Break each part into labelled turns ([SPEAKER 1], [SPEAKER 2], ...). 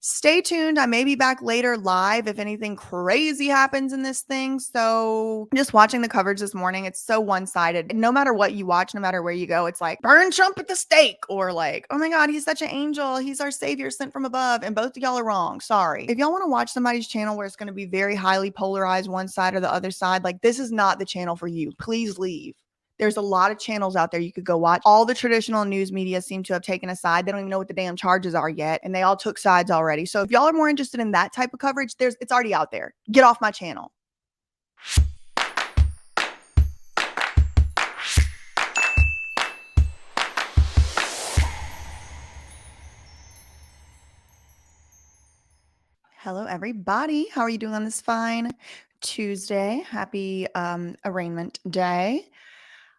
[SPEAKER 1] Stay tuned. I may be back later live if anything crazy happens in this thing. So just watching the coverage this morning, it's so one-sided. No matter what you watch, no matter where you go, it's like burn Trump at the stake or like, oh my God, he's such an angel. He's our savior sent from above. And both of y'all are wrong. Sorry. If y'all want to watch somebody's channel where it's going to be very highly polarized one side or the other side, like this is not the channel for you. Please leave. There's a lot of channels out there you could go watch. All the traditional news media seem to have taken a side. They don't even know what the damn charges are yet, and they all took sides already. So if y'all are more interested in that type of coverage, it's already out there. Get off my channel. Hello, everybody. How are you doing on this fine Tuesday? Happy Arraignment Day.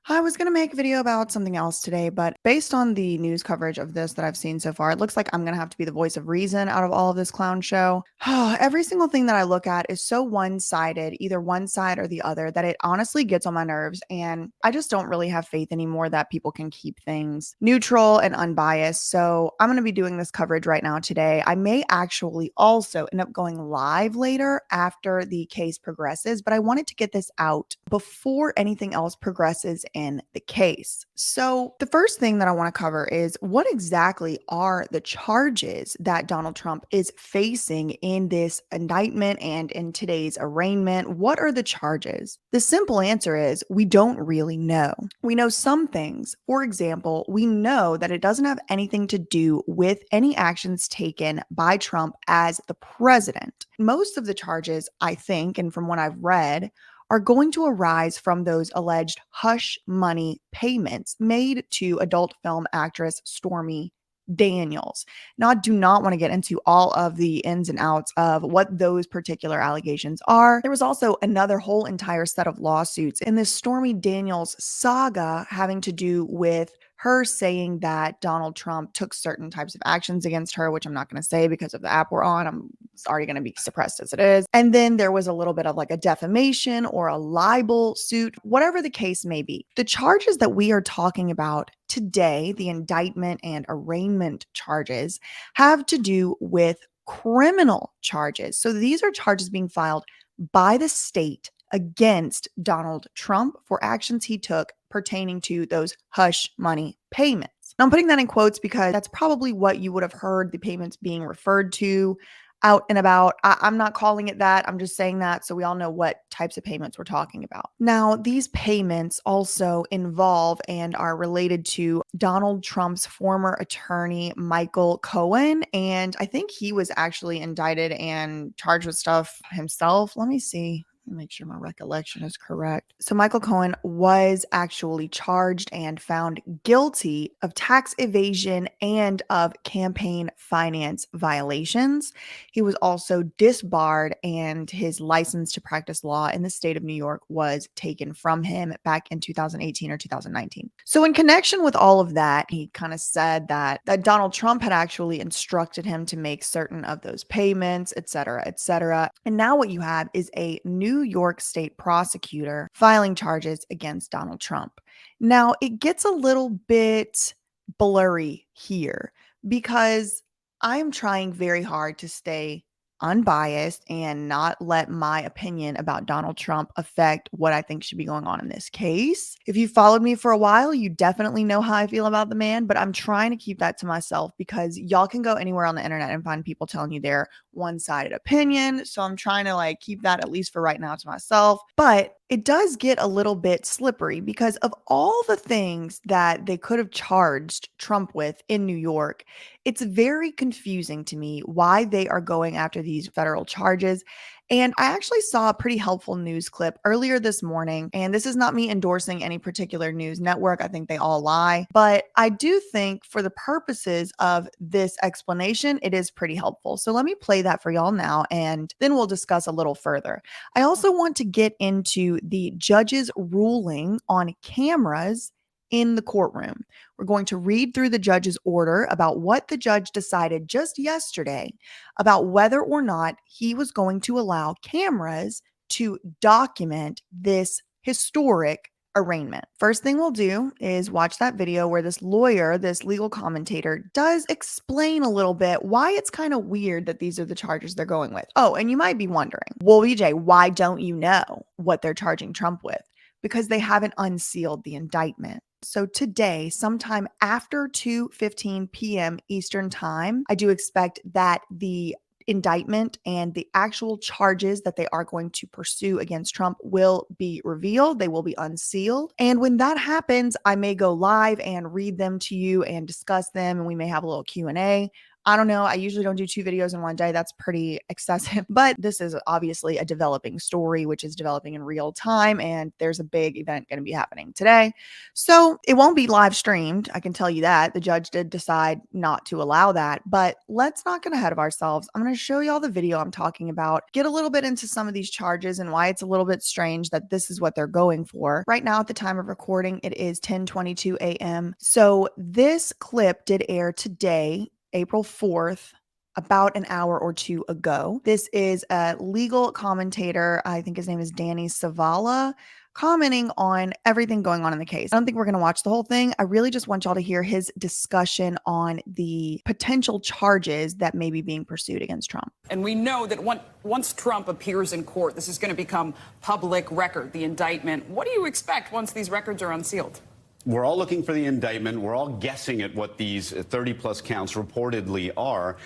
[SPEAKER 1] I was going to make a video about something else today, but based on the news coverage of this that I've seen so far, it looks like I'm going to have to be the voice of reason out of all of this clown show. Every single thing that I look at is so one-sided, either one side or the other, that it honestly gets on my nerves. And I just don't really have faith anymore that people can keep things neutral and unbiased. So I'm going to be doing this coverage right now today. I may actually also end up going live later after the case progresses, but I wanted to get this out before anything else progresses in the case. So the first thing that I want to cover is what exactly are the charges that Donald Trump is facing in this indictment and in today's arraignment? What are the charges? The simple answer is we don't really know. We know some things. For example, we know that it doesn't have anything to do with any actions taken by Trump as the president. Most of the charges, I think, and from what I've read, are going to arise from those alleged hush money payments made to adult film actress Stormy Daniels. Now, I do not want to get into all of the ins and outs of what those particular allegations are. There was also another whole entire set of lawsuits in this Stormy Daniels saga having to do with her saying that Donald Trump took certain types of actions against her, which I'm not going to say because of the app we're on. It's already going to be suppressed as it is. And then there was a little bit of like a defamation or a libel suit, whatever the case may be. The charges that we are talking about today, the indictment and arraignment charges, have to do with criminal charges. So these are charges being filed by the state against Donald Trump for actions he took pertaining to those hush money payments. Now, I'm putting that in quotes because that's probably what you would have heard the payments being referred to out and about. I'm not calling it that. I'm just saying that so we all know what types of payments we're talking about. Now, these payments also involve and are related to Donald Trump's former attorney, Michael Cohen. And I think he was actually indicted and charged with stuff himself. Let me see. Make sure my recollection is correct. So Michael Cohen was actually charged and found guilty of tax evasion and of campaign finance violations. He was also disbarred and his license to practice law in the state of New York was taken from him back in 2018 or 2019. So in connection with all of that, he kind of said that Donald Trump had actually instructed him to make certain of those payments, et cetera, et cetera. And now what you have is a New York state prosecutor filing charges against Donald Trump. Now, it gets a little bit blurry here because I am trying very hard to stay unbiased and not let my opinion about Donald Trump affect what I think should be going on in this case. If you followed me for a while, you definitely know how I feel about the man, but I'm trying to keep that to myself because y'all can go anywhere on the internet and find people telling you their one-sided opinion. So I'm trying to like keep that at least for right now to myself. But it does get a little bit slippery because of all the things that they could have charged Trump with in New York. It's very confusing to me why they are going after these federal charges. And I actually saw a pretty helpful news clip earlier this morning. And this is not me endorsing any particular news network. I think they all lie. But I do think for the purposes of this explanation, it is pretty helpful. So let me play that for y'all now, and then we'll discuss a little further. I also want to get into the judge's ruling on cameras in the courtroom. We're going to read through the judge's order about what the judge decided just yesterday about whether or not he was going to allow cameras to document this historic Arraignment. First thing we'll do is watch that video where this lawyer, this legal commentator, does explain a little bit why it's kind of weird that these are the charges they're going with. Oh, and you might be wondering, well, BJ, why don't you know what they're charging Trump with? Because they haven't unsealed the indictment. So today, sometime after 2:15 p.m. Eastern Time, I do expect that the indictment and the actual charges that they are going to pursue against Trump will be revealed. They will be unsealed. And when that happens, I may go live and read them to you and discuss them, and we may have a little Q&A. I don't know. I usually don't do 2 videos in one day. That's pretty excessive. But this is obviously a developing story, which is developing in real time. And there's a big event going to be happening today. So it won't be live streamed. I can tell you that. The judge did decide not to allow that. But let's not get ahead of ourselves. I'm going to show you all the video I'm talking about, get a little bit into some of these charges and why it's a little bit strange that this is what they're going for. Right now, at the time of recording, it is 10:22 a.m. So this clip did air today, April 4th, about an hour or two ago. This is a legal commentator, I think his name is Danny Savala, commenting on everything going on in the case. I don't think we're going to watch the whole thing. I really just want y'all to hear his discussion on the potential charges that may be being pursued against Trump.
[SPEAKER 2] And we know that once Trump appears in court, this is going to become public record, the indictment. What do you expect once these records are unsealed?
[SPEAKER 3] We're all looking for the indictment. We're all guessing at what these 30-plus counts reportedly are.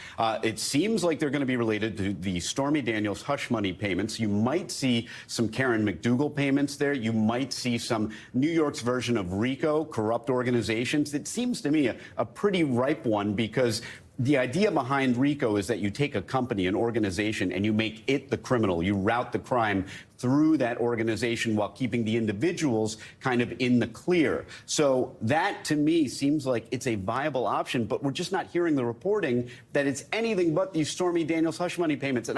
[SPEAKER 3] It seems like they're going to be related to the Stormy Daniels hush money payments. You might see some Karen McDougal payments there. You might see some New York's version of RICO, corrupt organizations. It seems to me a pretty ripe one, because the idea behind RICO is that you take a company, an organization, and you make it the criminal. You route the crime through that organization while keeping the individuals kind of in the clear. So that, to me, seems like it's a viable option, but we're just not hearing the reporting that it's anything but these Stormy Daniels hush money payments. And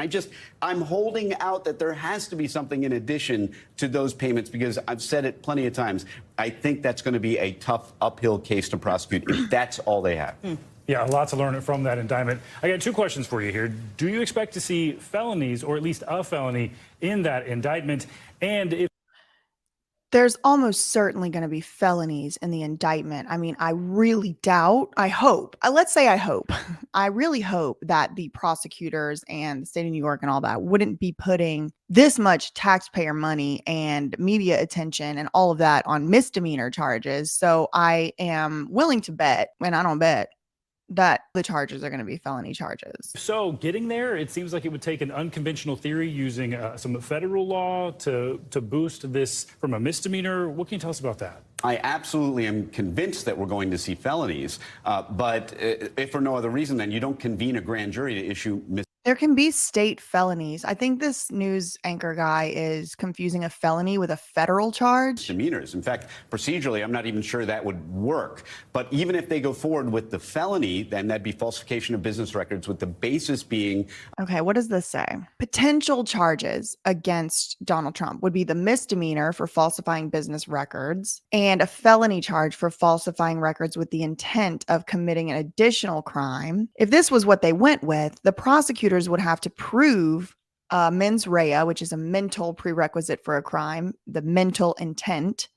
[SPEAKER 3] I'm holding out that there has to be something in addition to those payments, because I've said it plenty of times. I think that's going to be a tough uphill case to prosecute if that's all they have.
[SPEAKER 4] Yeah, a lot to learn from that indictment. I got 2 questions for you here. Do you expect to see felonies, or at least a felony, in that indictment? And if
[SPEAKER 1] there's almost certainly going to be felonies in the indictment. I mean, I really doubt, I hope, let's say I hope, I really hope that the prosecutors and the state of New York and all that wouldn't be putting this much taxpayer money and media attention and all of that on misdemeanor charges. So I am willing to bet, and I don't bet, that the charges are going to be felony charges.
[SPEAKER 4] So getting there, it seems like it would take an unconventional theory using some federal law to boost this from a misdemeanor. What can you tell us about that?
[SPEAKER 3] I absolutely am convinced that we're going to see felonies, but if for no other reason, then you don't convene a grand jury to issue
[SPEAKER 1] There can be state felonies. I think this news anchor guy is confusing a felony with a federal charge.
[SPEAKER 3] misdemeanors. In fact, procedurally, I'm not even sure that would work. But even if they go forward with the felony, then that'd be falsification of business records, with the basis being...
[SPEAKER 1] Okay, what does this say? Potential charges against Donald Trump would be the misdemeanor for falsifying business records and a felony charge for falsifying records with the intent of committing an additional crime. If this was what they went with, the prosecutors would have to prove mens rea, which is a mental prerequisite for a crime, the mental intent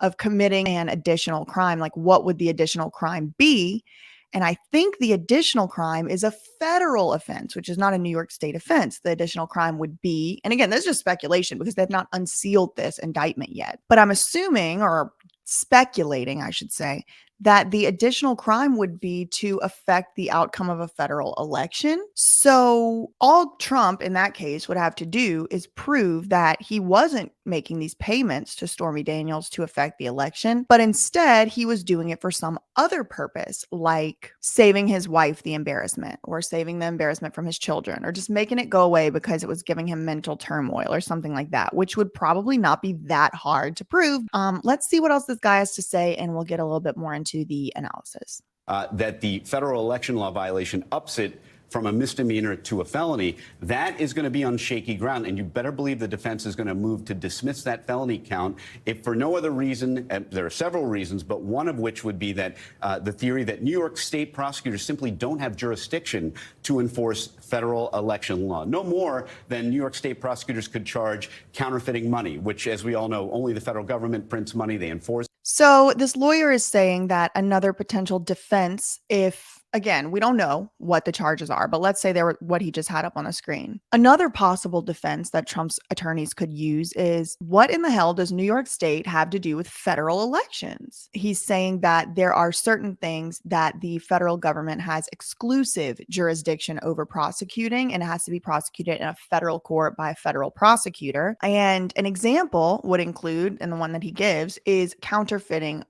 [SPEAKER 1] of committing an additional crime. Like, what would the additional crime be? And I think the additional crime is a federal offense, which is not a New York State offense. The additional crime would be, and again, this is just speculation because they've not unsealed this indictment yet, but I'm assuming, or speculating, I should say, that the additional crime would be to affect the outcome of a federal election. So all Trump in that case would have to do is prove that he wasn't making these payments to Stormy Daniels to affect the election, but instead he was doing it for some other purpose, like saving his wife the embarrassment, or saving the embarrassment from his children, or just making it go away because it was giving him mental turmoil or something like that, which would probably not be that hard to prove. Let's see what else this guy has to say, and we'll get a little bit more into the analysis.
[SPEAKER 3] That the federal election law violation ups it from a misdemeanor to a felony, that is going to be on shaky ground. And you better believe the defense is going to move to dismiss that felony count if for no other reason. There are several reasons, but one of which would be that the theory that New York state prosecutors simply don't have jurisdiction to enforce federal election law. No more than New York state prosecutors could charge counterfeiting money, which, as we all know, only the federal government prints money. They enforce.
[SPEAKER 1] So this lawyer is saying that another potential defense, if, again, we don't know what the charges are, but let's say they were what he just had up on the screen. Another possible defense that Trump's attorneys could use is, what in the hell does New York State have to do with federal elections? He's saying that there are certain things that the federal government has exclusive jurisdiction over prosecuting, and it has to be prosecuted in a federal court by a federal prosecutor. And an example would include, and the one that he gives, is counterfeiting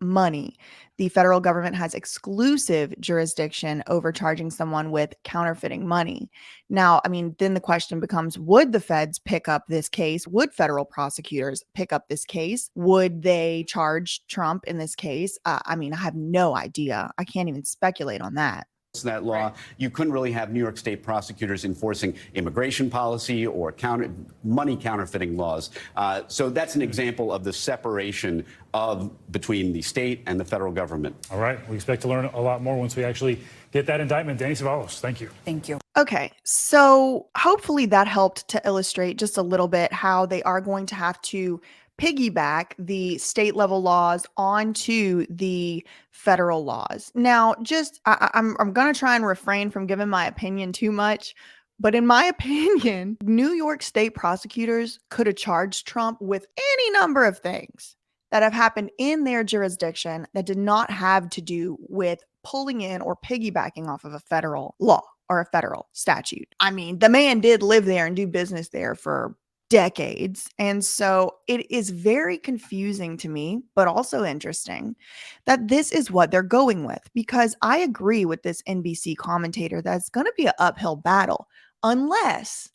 [SPEAKER 1] money. The federal government has exclusive jurisdiction over charging someone with counterfeiting money. Now, I mean, then the question becomes, would the feds pick up this case? Would federal prosecutors pick up this case? Would they charge Trump in this case? I mean, I have no idea. I can't even speculate on that.
[SPEAKER 3] That law, you couldn't really have New York state prosecutors enforcing immigration policy or money counterfeiting laws. So that's an example of the separation between the state and the federal government.
[SPEAKER 4] All right. We expect to learn a lot more once we actually get that indictment. Danny Cevallos, thank you.
[SPEAKER 2] Thank you.
[SPEAKER 1] Okay, so hopefully that helped to illustrate just a little bit how they are going to have to piggyback the state level laws onto the federal laws. Now, I'm going to try and refrain from giving my opinion too much, but in my opinion, New York state prosecutors could have charged Trump with any number of things that have happened in their jurisdiction that did not have to do with pulling in or piggybacking off of a federal law or a federal statute. I mean, the man did live there and do business there for decades. And so it is very confusing to me, but also interesting that this is what they're going with, because I agree with this NBC commentator that it's going to be an uphill battle unless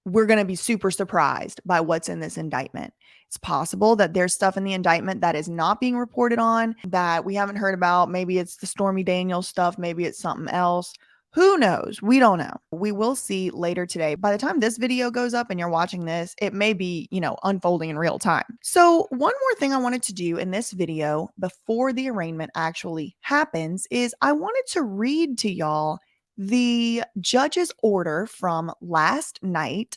[SPEAKER 1] we're going to be super surprised by what's in this indictment. It's possible that there's stuff in the indictment that is not being reported on, that we haven't heard about. Maybe it's the Stormy Daniels stuff. Maybe it's something else. Who knows? We don't know. We will see later today. By the time this video goes up and you're watching this, it may be, unfolding in real time. So one more thing I wanted to do in this video before the arraignment actually happens is I wanted to read to y'all the judge's order from last night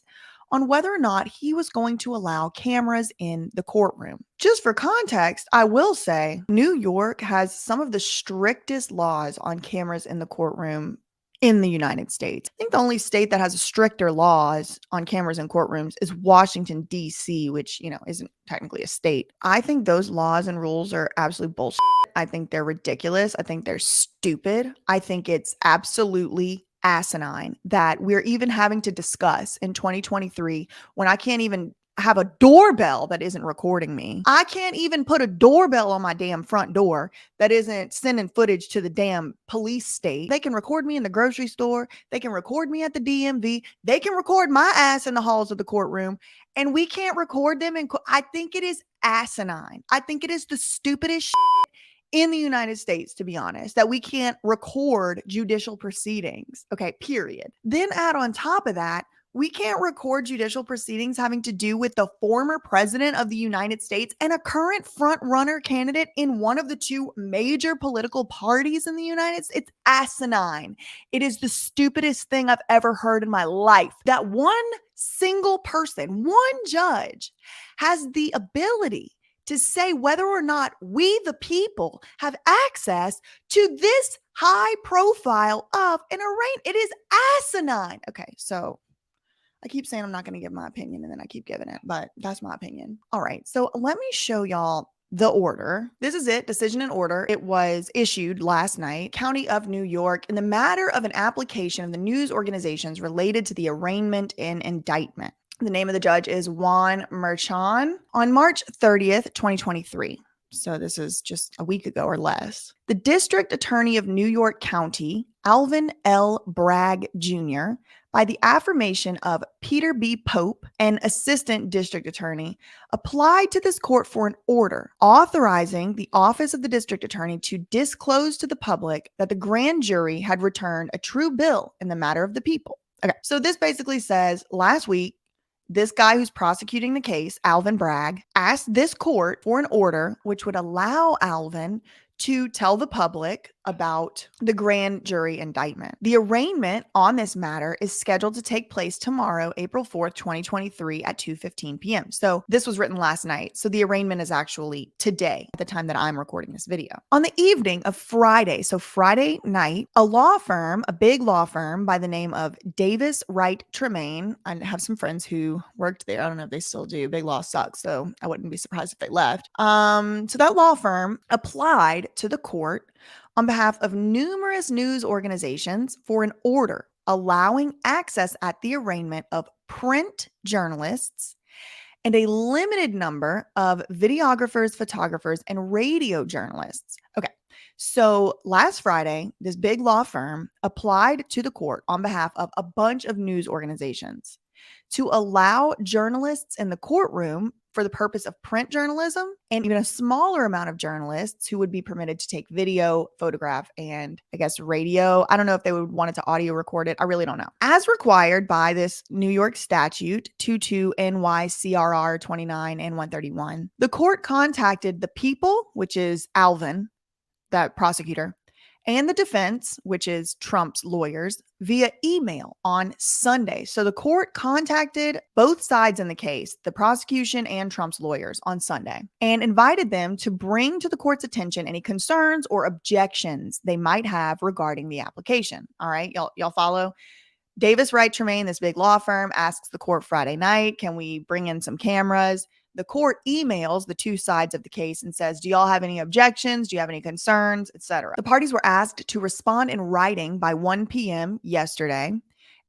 [SPEAKER 1] on whether or not he was going to allow cameras in the courtroom. Just for context, I will say New York has some of the strictest laws on cameras in the courtroom in the United States. I think the only state that has stricter laws on cameras in courtrooms is Washington, D.C., which, isn't technically a state. I think those laws and rules are absolute bullshit. I think they're ridiculous. I think they're stupid. I think it's absolutely asinine that we're even having to discuss in 2023 when I can't even have a doorbell that isn't recording me. I can't even put a doorbell on my damn front door that isn't sending footage to the damn police state. They can record me in the grocery store. They can record me at the DMV. They can record my ass in the halls of the courtroom, and we can't record them. And I think it is asinine. I think it is the stupidest shit in the United States, to be honest, that we can't record judicial proceedings. Okay, period. Then add on top of that, we can't record judicial proceedings having to do with the former president of the United States and a current front-runner candidate in one of the two major political parties in the United States. It's asinine. It is the stupidest thing I've ever heard in my life. That one single person, one judge, has the ability to say whether or not we, the people, have access to this high profile of an arraignment. It is asinine. Okay, so I keep saying I'm not going to give my opinion, and then I keep giving it, but that's my opinion. All right, so let me show y'all the order. This is it, decision and order. It was issued last night, County of New York, in the matter of an application of the news organizations related to the arraignment and indictment. The name of the judge is Juan Merchan on March 30th, 2023. So this is just a week ago or less. The District Attorney of New York County, Alvin L. Bragg Jr., by the affirmation of Peter B. Pope, an assistant district attorney, applied to this court for an order authorizing the office of the district attorney to disclose to the public that the grand jury had returned a true bill in the matter of the people. Okay, so this basically says last week, this guy who's prosecuting the case, Alvin Bragg, asked this court for an order which would allow Alvin to tell the public about the grand jury indictment. The arraignment on this matter is scheduled to take place tomorrow, April 4th, 2023 at 2:15 p.m. So this was written last night. So the arraignment is actually today at the time that I'm recording this video. On the evening of Friday, so Friday night, a big law firm by the name of Davis Wright Tremaine, I have some friends who worked there. I don't know if they still do. Big law sucks, so I wouldn't be surprised if they left. So that law firm applied to the court on behalf of numerous news organizations for an order allowing access at the arraignment of print journalists and a limited number of videographers, photographers, and radio journalists. Okay, so last Friday, this big law firm applied to the court on behalf of a bunch of news organizations to allow journalists in the courtroom for the purpose of print journalism, and even a smaller amount of journalists who would be permitted to take video, photograph, and I guess radio. I don't know if they would want it to audio record it. I really don't know. As required by this New York statute 22 NYCRR 29 and 131, the court contacted the people, which is Alvin, that prosecutor, and the defense, which is Trump's lawyers, via email on Sunday. So the court contacted both sides in the case, the prosecution and Trump's lawyers, on Sunday, and invited them to bring to the court's attention any concerns or objections they might have regarding the application. All right, y'all follow? Davis Wright Tremaine, this big law firm, asks the court Friday night, can we bring in some cameras? The court emails the two sides of the case and says, do y'all have any objections? Do you have any concerns, etc.? The parties were asked to respond in writing by 1 p.m. yesterday.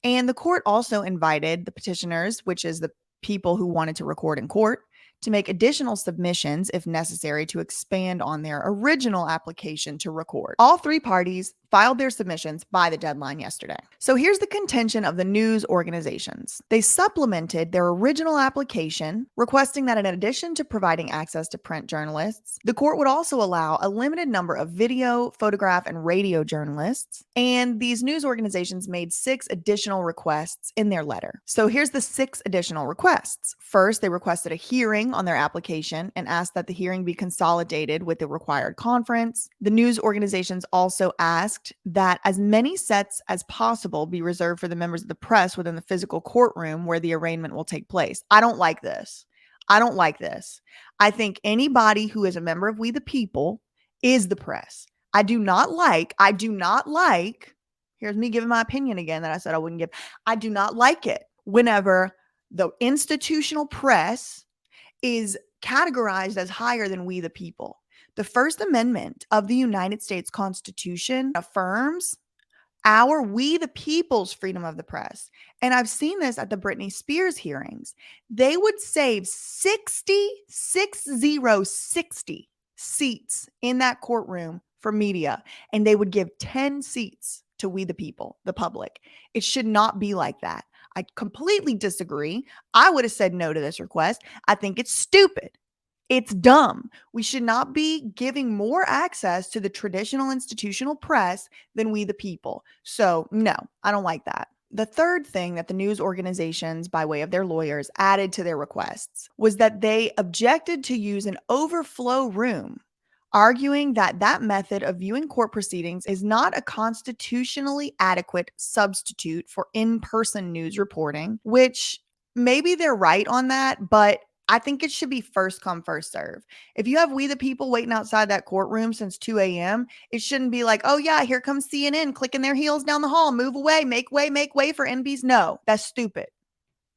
[SPEAKER 1] And the court also invited the petitioners, which is the people who wanted to record in court, to make additional submissions if necessary to expand on their original application to record. All three parties filed their submissions by the deadline yesterday. So here's the contention of the news organizations. They supplemented their original application, requesting that in addition to providing access to print journalists, the court would also allow a limited number of video, photograph, and radio journalists. And these news organizations made 6 additional requests in their letter. So here's the 6 additional requests. First, they requested a hearing on their application and asked that the hearing be consolidated with the required conference. The news organizations also asked that as many sets as possible be reserved for the members of the press within the physical courtroom where the arraignment will take place. I don't like this. I think anybody who is a member of We the People is the press. I do not like, here's me giving my opinion again that I said I wouldn't give. I do not like it whenever the institutional press is categorized as higher than We the People. The First Amendment of the United States Constitution affirms We the People's freedom of the press. And I've seen this at the Britney Spears hearings. They would save 60 seats in that courtroom for media, and they would give 10 seats to We the People, the public. It should not be like that. I completely disagree. I would have said no to this request. I think it's stupid. It's dumb. We should not be giving more access to the traditional institutional press than We the People. So no, I don't like that. The third thing that the news organizations, by way of their lawyers, added to their requests was that they objected to use an overflow room, arguing that that method of viewing court proceedings is not a constitutionally adequate substitute for in-person news reporting, which maybe they're right on that, but I think it should be first come, first serve. If you have We the People waiting outside that courtroom since 2 a.m., it shouldn't be like, oh yeah, here comes CNN clicking their heels down the hall, move away, make way for NBs. No, that's stupid.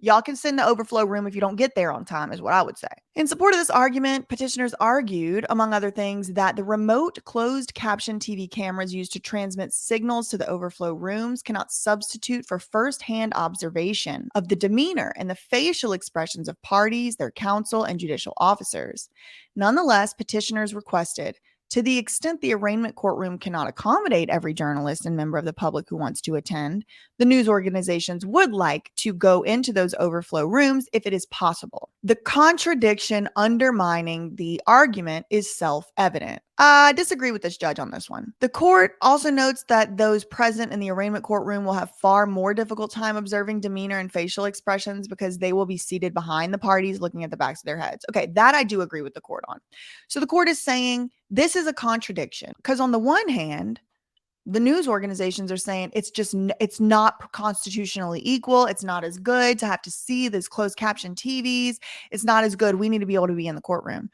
[SPEAKER 1] Y'all can sit in the overflow room if you don't get there on time, is what I would say. In support of this argument, petitioners argued, among other things, that the remote closed caption TV cameras used to transmit signals to the overflow rooms cannot substitute for firsthand observation of the demeanor and the facial expressions of parties, their counsel, and judicial officers. Nonetheless, petitioners requested, to the extent the arraignment courtroom cannot accommodate every journalist and member of the public who wants to attend, the news organizations would like to go into those overflow rooms if it is possible. The contradiction undermining the argument is self-evident. I disagree with this judge on this one. The court also notes that those present in the arraignment courtroom will have far more difficult time observing demeanor and facial expressions because they will be seated behind the parties looking at the backs of their heads. Okay, that I do agree with the court on. So the court is saying this is a contradiction because on the one hand, the news organizations are saying it's not constitutionally equal. It's not as good to have to see these closed caption TVs. It's not as good. We need to be able to be in the courtroom.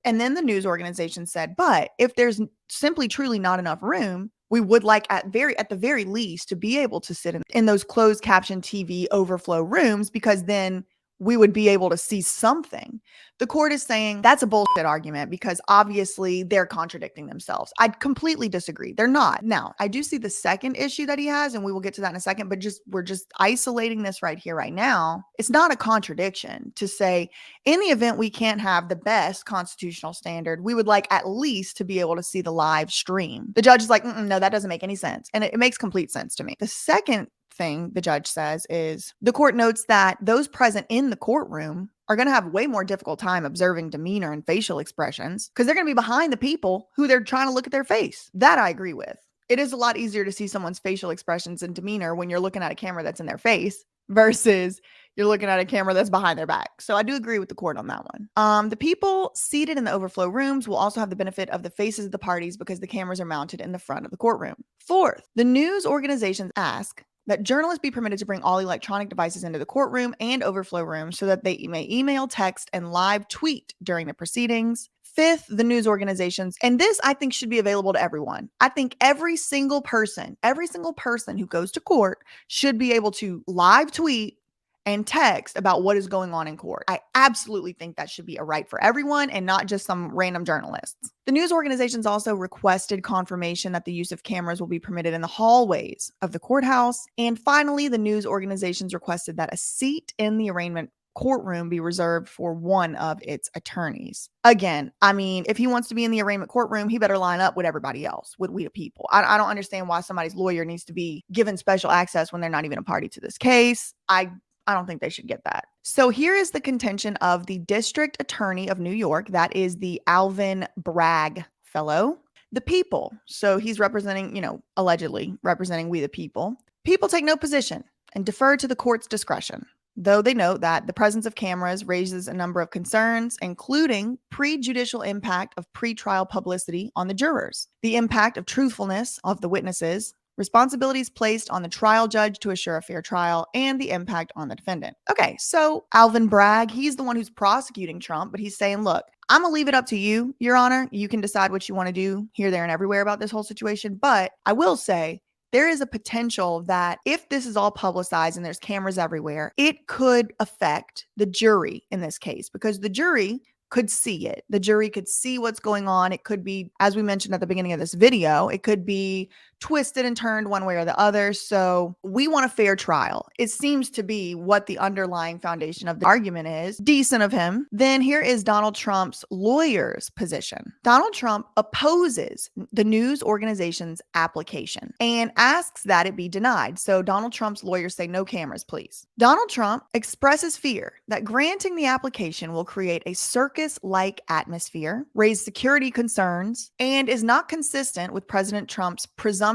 [SPEAKER 1] And then the news organization said, but if there's simply truly not enough room, we would like at the very least to be able to sit in those closed caption TV overflow rooms because then we would be able to see something. The court is saying that's a bullshit argument because obviously they're contradicting themselves. I completely disagree. They're not. Now, I do see the second issue that he has, and we will get to that in a second, but we're just isolating this right here, right now. It's not a contradiction to say in the event we can't have the best constitutional standard, we would like at least to be able to see the live stream. The judge is like, no, that doesn't make any sense. And it makes complete sense to me. The second thing the judge says is the court notes that those present in the courtroom are going to have way more difficult time observing demeanor and facial expressions because they're going to be behind the people who they're trying to look at their face. That I agree with. It is a lot easier to see someone's facial expressions and demeanor when you're looking at a camera that's in their face versus you're looking at a camera that's behind their back. So I do agree with the court on that one. The people seated in the overflow rooms will also have the benefit of the faces of the parties because the cameras are mounted in the front of the courtroom. Fourth, the news organizations ask that journalists be permitted to bring all electronic devices into the courtroom and overflow rooms so that they may email, text, and live tweet during the proceedings. Fifth, the news organizations, and this I think should be available to everyone. I think every single person who goes to court should be able to live tweet and text about what is going on in court. I absolutely think that should be a right for everyone and not just some random journalists. The news organizations also requested confirmation that the use of cameras will be permitted in the hallways of the courthouse. And finally, the news organizations requested that a seat in the arraignment courtroom be reserved for one of its attorneys. Again, I mean, if he wants to be in the arraignment courtroom, he better line up with everybody else, with we the people. I don't understand why somebody's lawyer needs to be given special access when they're not even a party to this case. I don't think they should get that. So here is the contention of the district attorney of New York. That is the Alvin Bragg fellow. The people. So he's representing, allegedly representing we the people. People take no position and defer to the court's discretion, though they note that the presence of cameras raises a number of concerns, including prejudicial impact of pretrial publicity on the jurors, the impact of truthfulness of the witnesses, responsibilities placed on the trial judge to assure a fair trial, and the impact on the defendant. Okay, so Alvin Bragg, he's the one who's prosecuting Trump, but he's saying, look, I'm going to leave it up to you, Your Honor. You can decide what you want to do here, there, and everywhere about this whole situation. But I will say there is a potential that if this is all publicized and there's cameras everywhere, it could affect the jury in this case because the jury could see it. The jury could see what's going on. It could be, as we mentioned at the beginning of this video, it could be twisted and turned one way or the other. So we want a fair trial. It seems to be what the underlying foundation of the argument is. Decent of him. Then here is Donald Trump's lawyer's position. Donald Trump opposes the news organization's application and asks that it be denied. So Donald Trump's lawyers say no cameras, please. Donald Trump expresses fear that granting the application will create a circus-like atmosphere, raise security concerns, and is not consistent with President Trump's presumption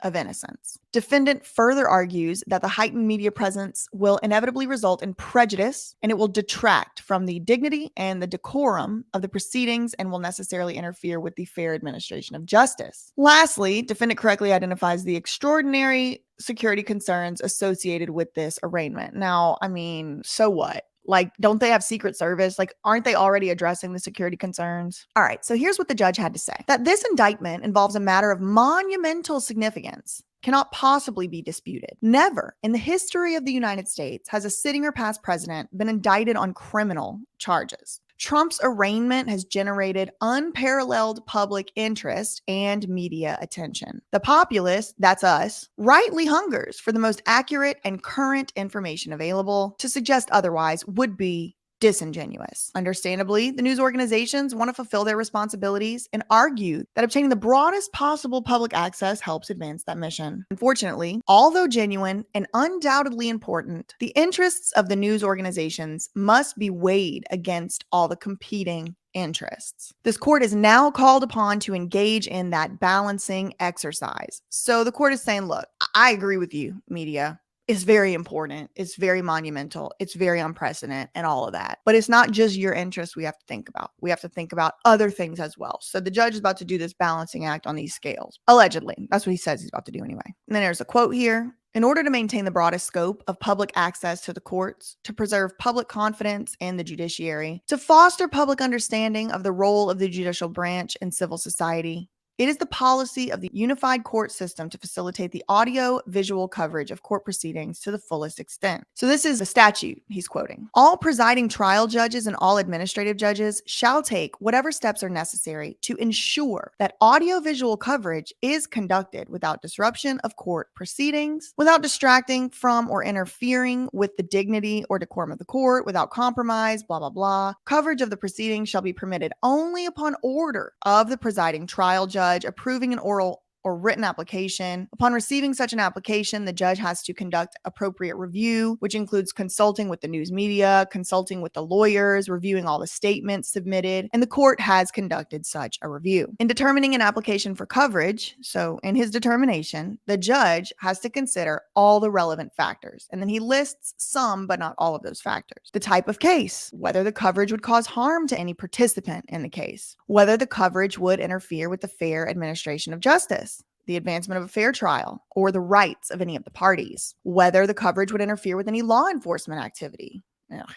[SPEAKER 1] of innocence. Defendant further argues that the heightened media presence will inevitably result in prejudice and it will detract from the dignity and the decorum of the proceedings and will necessarily interfere with the fair administration of justice. Lastly, defendant correctly identifies the extraordinary security concerns associated with this arraignment. Now, I mean, so what? Like, don't they have Secret Service? Like, aren't they already addressing the security concerns? All right, so here's what the judge had to say. That this indictment involves a matter of monumental significance cannot possibly be disputed. Never in the history of the United States has a sitting or past president been indicted on criminal charges. Trump's arraignment has generated unparalleled public interest and media attention. The populace, that's us, rightly hungers for the most accurate and current information available. To suggest otherwise would be disingenuous. Understandably, the news organizations want to fulfill their responsibilities and argue that obtaining the broadest possible public access helps advance that mission. Unfortunately, although genuine and undoubtedly important, the interests of the news organizations must be weighed against all the competing interests. This court is now called upon to engage in that balancing exercise. So the court is saying, look, I agree with you, media. It's very important. It's very monumental. It's very unprecedented and all of that. But it's not just your interests we have to think about. We have to think about other things as well. So the judge is about to do this balancing act on these scales. Allegedly. That's what he says he's about to do anyway. And then there's a quote here. In order to maintain the broadest scope of public access to the courts, to preserve public confidence in the judiciary, to foster public understanding of the role of the judicial branch in civil society, it is the policy of the unified court system to facilitate the audio-visual coverage of court proceedings to the fullest extent. So this is a statute he's quoting. All presiding trial judges and all administrative judges shall take whatever steps are necessary to ensure that audio-visual coverage is conducted without disruption of court proceedings, without distracting from or interfering with the dignity or decorum of the court, without compromise, blah, blah, blah. Coverage of the proceedings shall be permitted only upon order of the presiding trial judge approving an oral or written application. Upon receiving such an application, the judge has to conduct appropriate review, which includes consulting with the news media, consulting with the lawyers, reviewing all the statements submitted, and the court has conducted such a review. In determining an application for coverage, so in his determination, the judge has to consider all the relevant factors, and then he lists some but not all of those factors. The type of case, whether the coverage would cause harm to any participant in the case, whether the coverage would interfere with the fair administration of justice, the advancement of a fair trial, or the rights of any of the parties, whether the coverage would interfere with any law enforcement activity.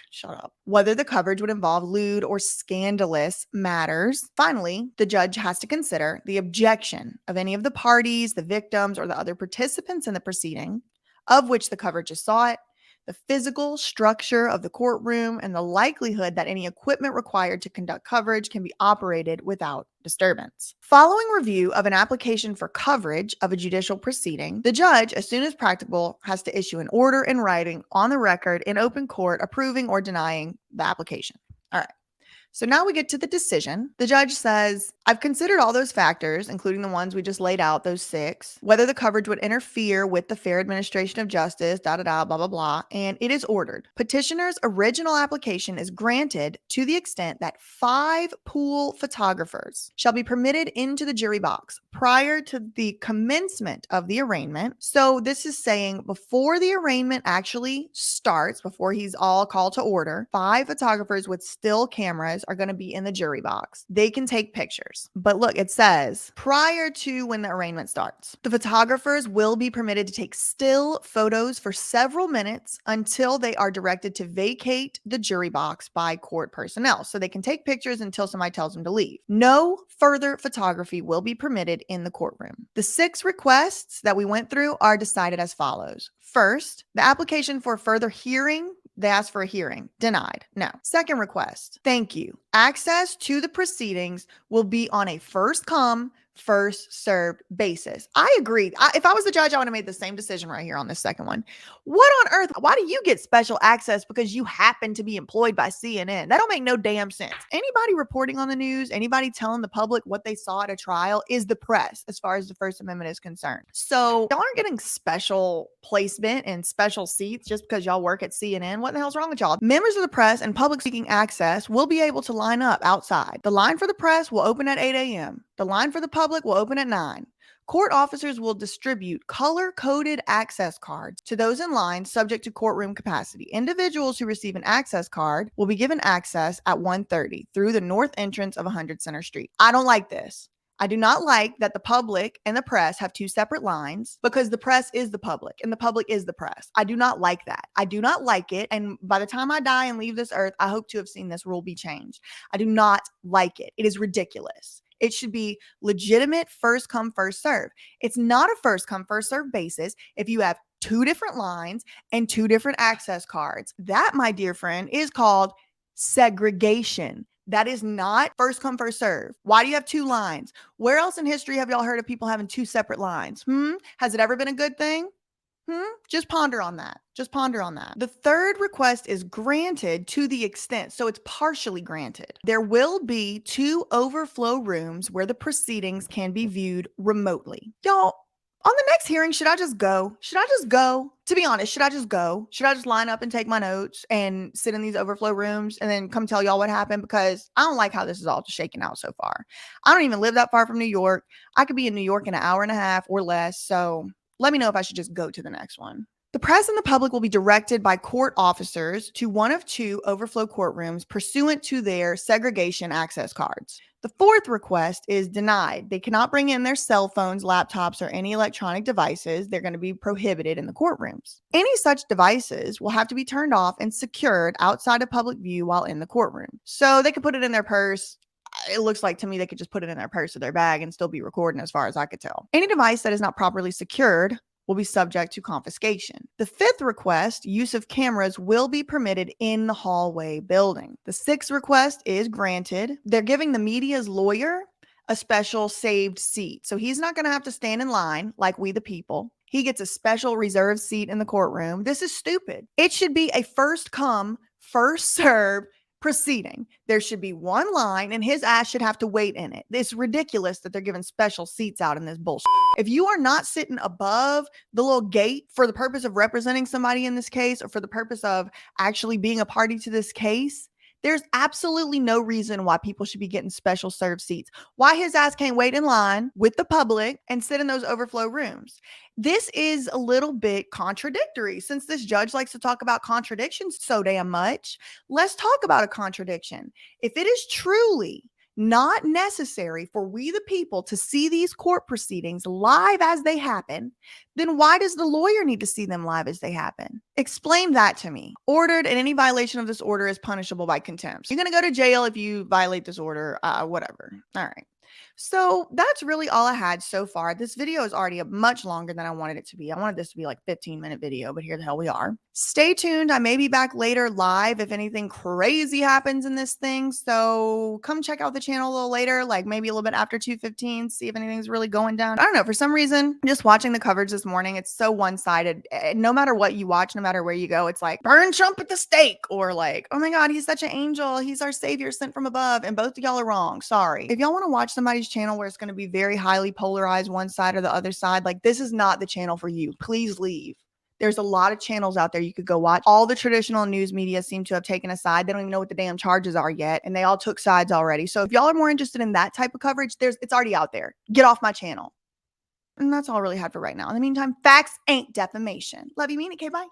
[SPEAKER 1] Shut up. Whether the coverage would involve lewd or scandalous matters. Finally, the judge has to consider the objection of any of the parties, the victims, or the other participants in the proceeding of which the coverage is sought, the physical structure of the courtroom, and the likelihood that any equipment required to conduct coverage can be operated without disturbance. Following review of an application for coverage of a judicial proceeding, the judge, as soon as practicable, has to issue an order in writing on the record in open court approving or denying the application. All right. So now we get to the decision. The judge says, I've considered all those factors, including the ones we just laid out, those 6, whether the coverage would interfere with the fair administration of justice, blah, blah, blah, and it is ordered. Petitioner's original application is granted to the extent that 5 pool photographers shall be permitted into the jury box prior to the commencement of the arraignment. So this is saying before the arraignment actually starts, before he's all called to order, 5 photographers with still cameras are going to be in the jury box. They can take pictures. But look, it says prior to when the arraignment starts, the photographers will be permitted to take still photos for several minutes until they are directed to vacate the jury box by court personnel. So they can take pictures until somebody tells them to leave. No further photography will be permitted in the courtroom. The 6 requests that we went through are decided as follows. First, the application for further hearing. They asked for a hearing. Denied. No. Second request. Thank you. Access to the proceedings will be on a first come, first served basis. I agree. If I was the judge, I would have made the same decision right here on this second one. What on earth? Why do you get special access because you happen to be employed by CNN? That don't make no damn sense. Anybody reporting on the news, anybody telling the public what they saw at a trial is the press as far as the First Amendment is concerned. So y'all aren't getting special placement and special seats just because y'all work at CNN. What the hell's wrong with y'all? Members of the press and public seeking access will be able to line up outside. The line for the press will open at 8 a.m. The line for the public will open at 9. Court officers will distribute color-coded access cards to those in line subject to courtroom capacity. Individuals who receive an access card will be given access at 1:30 through the north entrance of 100 Center Street. I don't like this. I do not like that the public and the press have 2 separate lines because the press is the public and the public is the press. I do not like that. I do not like it. And by the time I die and leave this earth, I hope to have seen this rule be changed. I do not like it. It is ridiculous. It should be legitimate first come, first serve. It's not a first come, first serve basis if you have 2 different lines and 2 different access cards. That, my dear friend, is called segregation. That is not first come, first serve. Why do you have 2 lines? Where else in history have y'all heard of people having 2 separate lines? Has it ever been a good thing? Just ponder on that. Just ponder on that. The third request is granted to the extent, so it's partially granted. There will be 2 overflow rooms where the proceedings can be viewed remotely. Y'all, on the next hearing, should I just go? Should I just go? To be honest, should I just go? Should I just line up and take my notes and sit in these overflow rooms and then come tell y'all what happened? Because I don't like how this is all just shaking out so far. I don't even live that far from New York. I could be in New York in an hour and a half or less. So let me know if I should just go to the next one. The press and the public will be directed by court officers to one of 2 overflow courtrooms pursuant to their segregation access cards. The fourth request is denied. They cannot bring in their cell phones, laptops, or any electronic devices. They're going to be prohibited in the courtrooms. Any such devices will have to be turned off and secured outside of public view while in the courtroom. So they could put it in their purse. It looks like to me they could just put it in their purse or their bag and still be recording as far as I could tell. Any device that is not properly secured will be subject to confiscation. The fifth request, use of cameras, will be permitted in the hallway building. The sixth request is granted. They're giving the media's lawyer a special saved seat. So he's not going to have to stand in line like we the people. He gets a special reserved seat in the courtroom. This is stupid. It should be a first come, first serve proceeding. There should be one line and his ass should have to wait in it. It's ridiculous that they're giving special seats out in this bullshit. If you are not sitting above the little gate for the purpose of representing somebody in this case or for the purpose of actually being a party to this case, there's absolutely no reason why people should be getting special served seats. Why his ass can't wait in line with the public and sit in those overflow rooms. This is a little bit contradictory. Since this judge likes to talk about contradictions so damn much, let's talk about a contradiction. If it is truly not necessary for we the people to see these court proceedings live as they happen, then why does the lawyer need to see them live as they happen? Explain that to me. Ordered, and any violation of this order is punishable by contempt. You're going to go to jail if you violate this order, whatever. All right. So that's really all I had so far. This video is already much longer than I wanted it to be. I wanted this to be like a 15-minute video, but here the hell we are. Stay tuned. I may be back later live if anything crazy happens in this thing. So come check out the channel a little later, like maybe a little bit after 2:15, see if anything's really going down. I don't know. For some reason, just watching the coverage this morning, it's so one-sided. No matter what you watch, no matter where you go, it's like burn Trump at the stake or like, oh my God, he's such an angel. He's our savior sent from above. And both of y'all are wrong. Sorry. If y'all want to watch somebody's channel where it's going to be very highly polarized one side or the other side, like this is not the channel for you. Please leave. There's a lot of channels out there you could go watch. All the traditional news media seem to have taken a side. They don't even know what the damn charges are yet, and they all took sides already. So if y'all are more interested in that type of coverage, it's already out there. Get off my channel. And that's all I really had for right now. In the meantime, facts ain't defamation. Love you, mean it. Okay, bye.